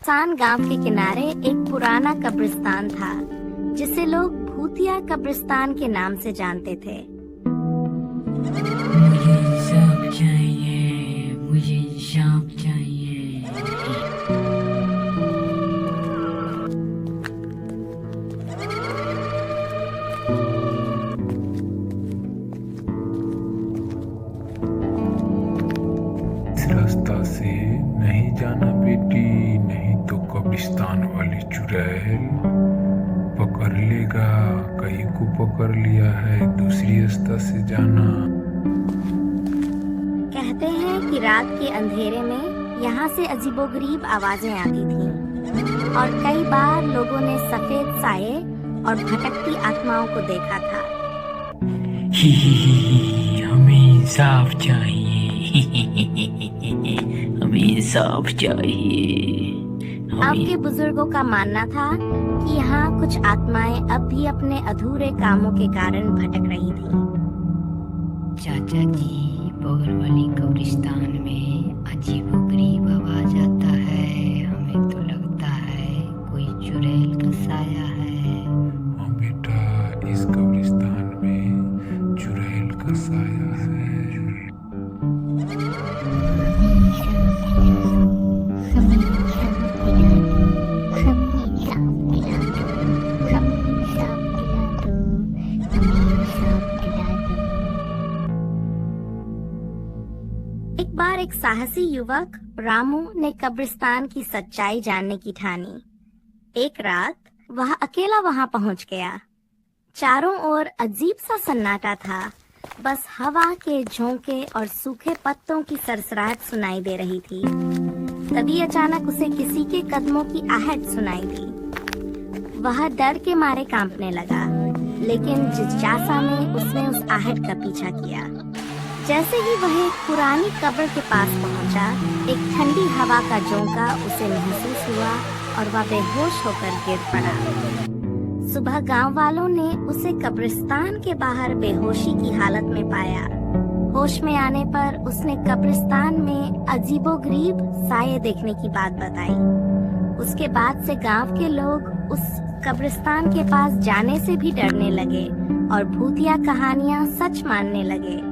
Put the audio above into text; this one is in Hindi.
सान गांव के किनारे एक पुराना कब्रिस्तान था जिसे लोग भूतिया कब्रिस्तान के नाम से जानते थे। मुझे इंसाफ चाहिए, मुझे इंसाफ चाहिए। इस रास्ता से नहीं जाना बेटी, नहीं तो कब्रिस्तान वाली चुड़ैल पकड़ लेगा। कहीं को पकड़ लिया है, दूसरी रास्ता से जाना। कहते हैं कि रात के अंधेरे में यहाँ से अजीबोगरीब आवाजें आती थीं और कई बार लोगों ने सफेद साये और भटकती आत्माओं को देखा था। हमें इंसाफ चाहिए। हमें इंसाफ चाहिए। आपके बुजुर्गों का मानना था कि यहाँ कुछ आत्माएं अब भी अपने अधूरे कामों के कारण भटक रही थीं। चाचा जी, बगल वाली कब्रिस्तान में अजीबोगरीब आवाज आता है। हमें तो लगता है कोई चुड़ैल का साया है। हाँ बेटा, इस कब्रिस्तान में चुड़ैल का साया है। एक बार एक साहसी युवक रामू ने कब्रिस्तान की सच्चाई जानने की ठानी। एक रात वह अकेला वहां पहुंच गया। चारों ओर अजीब सा सन्नाटा था, बस हवा के झोंके और सूखे पत्तों की सरसराहट सुनाई दे रही थी। तभी अचानक उसे किसी के कदमों की आहट सुनाई दी। वह डर के मारे कांपने लगा, लेकिन जिज्ञासा में उसने उस आहट का पीछा किया। जैसे ही वह एक पुरानी कब्र के पास पहुंचा, एक ठंडी हवा का झोंका उसे महसूस हुआ और वह बेहोश होकर गिर पड़ा। सुबह गांव वालों ने उसे कब्रिस्तान के बाहर बेहोशी की हालत में पाया। होश में आने पर उसने कब्रिस्तान में अजीबोगरीब साये देखने की बात बताई। उसके बाद से गांव के लोग उस कब्रिस्तान के पास जाने से भी डरने लगे और भूतिया कहानियां सच मानने लगे।